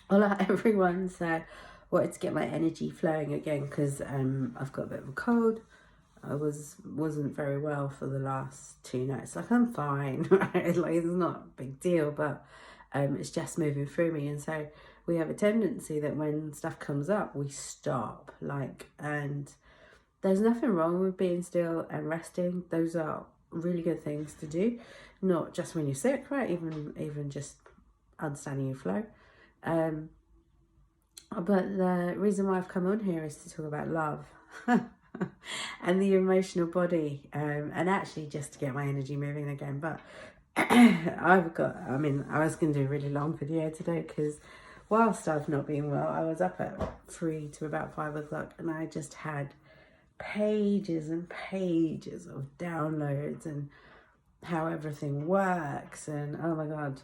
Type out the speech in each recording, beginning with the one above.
everyone, so wanted to get my energy flowing again because I've got a bit of a cold. I wasn't very well for the last 2 nights. Like, I'm fine, right? Like, it's not a big deal, but it's just moving through me. And so we have a tendency that when stuff comes up, we stop. Like, and there's nothing wrong with being still and resting. Those are really good things to do, not just when you're sick, right? Even just understanding your flow. But the reason why I've come on here is to talk about love and the emotional body, and actually just to get my energy moving again. But I was going to do a really long video today because whilst I've not been well, I was up at 3 to about 5 o'clock and I just had pages and pages of downloads and how everything works, and oh my god,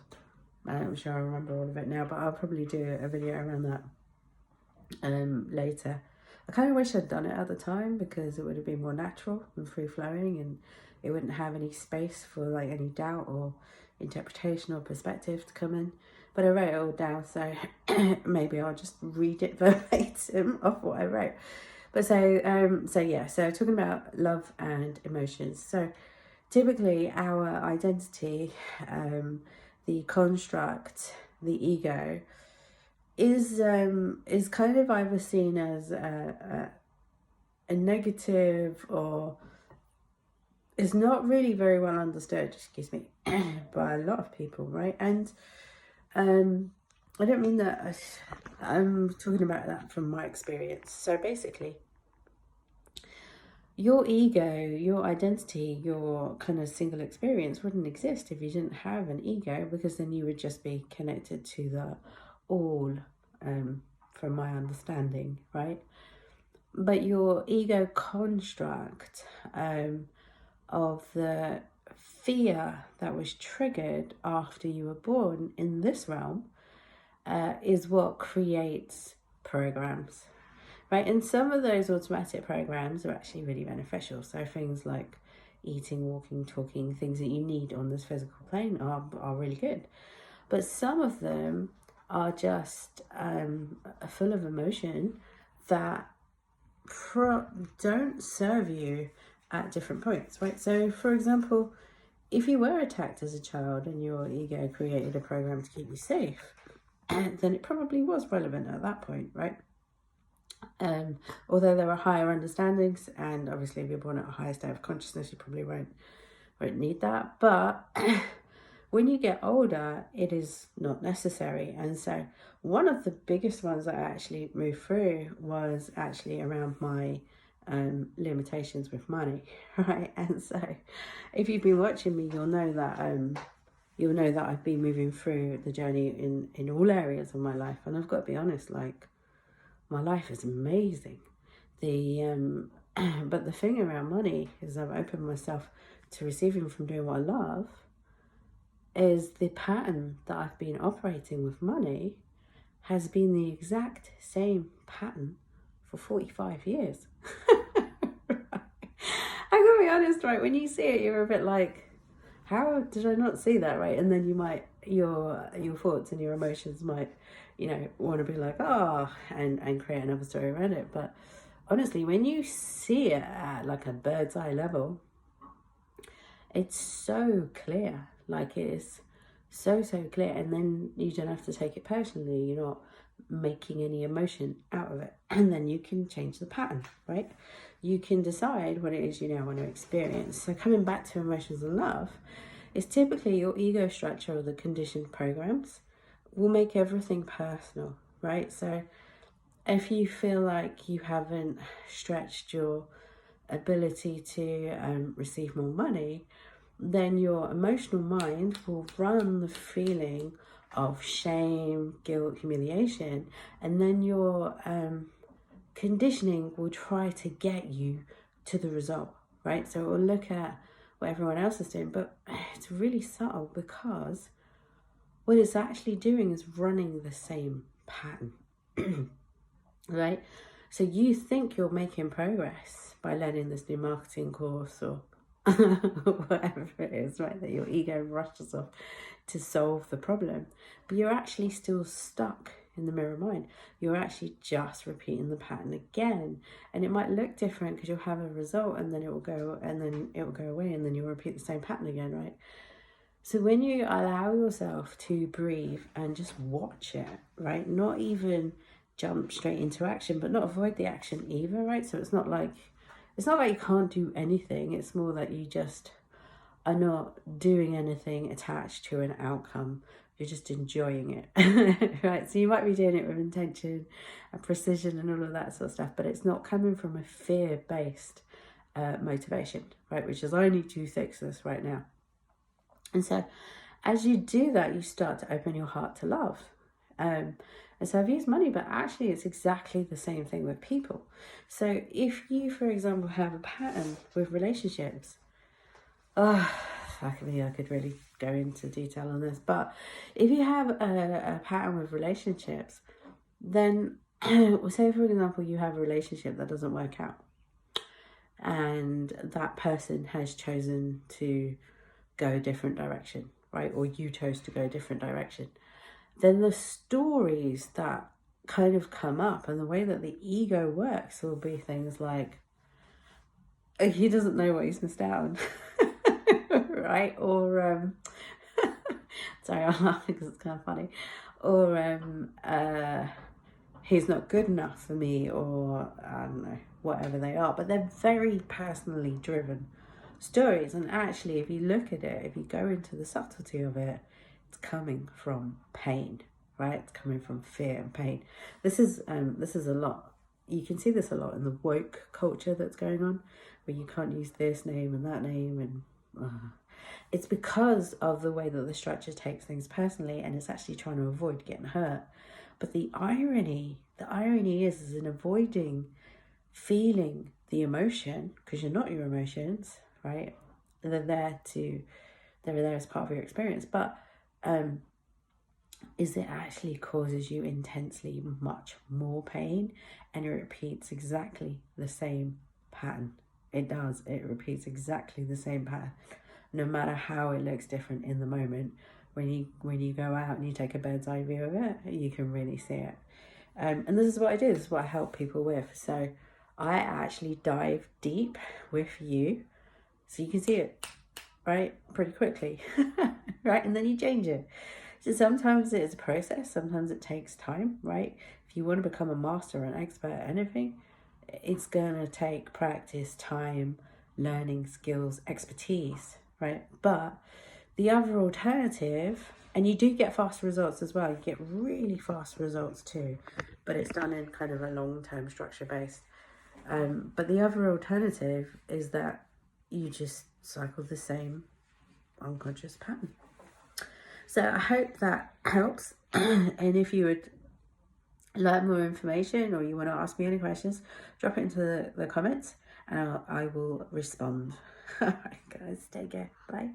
I'm sure I remember all of it now, but I'll probably do a video around that later. I kind of wish I'd done it at the time because it would have been more natural and free flowing, and it wouldn't have any space for like any doubt or interpretation or perspective to come in. But I wrote it all down, so maybe I'll just read it verbatim of what I wrote. But so talking about love and emotions. So typically our identity, the construct, the ego, is kind of either seen as a negative, or is not really very well understood, excuse me, by a lot of people, right? And I don't mean that, I'm talking about that from my experience. So basically, your ego, your identity, your kind of single experience wouldn't exist if you didn't have an ego, because then you would just be connected to the all, from my understanding, right? But your ego construct of the fear that was triggered after you were born in this realm is what creates programs, right? And some of those automatic programs are actually really beneficial. So things like eating, walking, talking, things that you need on this physical plane are really good. But some of them are just full of emotion that don't serve you at different points, right? So for example, if you were attacked as a child and your ego created a program to keep you safe, then it probably was relevant at that point, right? Although there are higher understandings, and obviously if you're born at a higher state of consciousness, you probably won't need that. But when you get older, it is not necessary. And so one of the biggest ones that I actually moved through was actually around my limitations with money, right? And so if you've been watching me, you'll know that I've been moving through the journey in all areas of my life. And I've got to be honest, like, my life is amazing. But the thing around money is I've opened myself to receiving from doing what I love, is the pattern that I've been operating with money has been the exact same pattern for 45 years. I gotta be honest, right? When you see it, you're a bit like, how did I not see that, right? And then you might, your thoughts and your emotions might, want to be like, and create another story around it. But honestly, when you see it at like a bird's eye level, it's so clear. Like, it is so clear, and then you don't have to take it personally. You're not making any emotion out of it, and then you can change the pattern, right? You can decide what it is you now want to experience. So coming back to emotions and love, is typically your ego structure or the conditioned programs will make everything personal, right? So if you feel like you haven't stretched your ability to receive more money, then your emotional mind will run the feeling of shame, guilt, humiliation, and then your conditioning will try to get you to the result, right? So it will look at what everyone else is doing, but it's really subtle, because what it's actually doing is running the same pattern, right? So you think you're making progress by learning this new marketing course or whatever it is, right, that your ego rushes off to solve the problem. But you're actually still stuck in the mirror mind. You're actually just repeating the pattern again. And it might look different because you'll have a result and then it will go away and then you'll repeat the same pattern again, right? So when you allow yourself to breathe and just watch it, right? Not even jump straight into action, but not avoid the action either, right? So it's not like you can't do anything. It's more that you just are not doing anything attached to an outcome. You're just enjoying it, right? So you might be doing it with intention and precision and all of that sort of stuff, but it's not coming from a fear-based motivation, right? Which is I need to fix this right now. And so as you do that, you start to open your heart to love. And so I've used money, but actually it's exactly the same thing with people. So if you, for example, have a pattern with relationships, I could really go into detail on this, but if you have a pattern with relationships, then say, for example, you have a relationship that doesn't work out and that person has chosen to go a different direction, right? Or you chose to go a different direction. Then the stories that kind of come up and the way that the ego works will be things like, he doesn't know what he's missed out on, right? Or, sorry, I'm laughing because it's kind of funny. Or, he's not good enough for me, or I don't know, whatever they are. But they're very personally driven stories. And actually, if you look at it, if you go into the subtlety of it, it's coming from pain, right? It's coming from fear and pain. This is a lot. You can see this a lot in the woke culture that's going on, where you can't use this name and that name, and it's because of the way that the structure takes things personally, and it's actually trying to avoid getting hurt. But the irony is in avoiding feeling the emotion, because you're not your emotions, right? They're there as part of your experience, but is it actually causes you intensely much more pain, and it repeats exactly the same pattern. It does. It repeats exactly the same pattern, no matter how it looks different in the moment. When you go out and you take a bird's eye view of it, you can really see it. And this is what I do. This is what I help people with. So I actually dive deep with you, so you can see it, right, pretty quickly, right? And then you change it. So sometimes it's a process, sometimes it takes time, right? If you want to become a master or an expert at anything, it's going to take practice, time, learning, skills, expertise, right? But the other alternative, and you do get fast results as well, you get really fast results too, but it's done in kind of a long-term structure base. But the other alternative is that you just cycle the same unconscious pattern. So I hope that helps. And if you would like more information or you want to ask me any questions, drop it into the comments and I will respond. All right, guys, take care. Bye.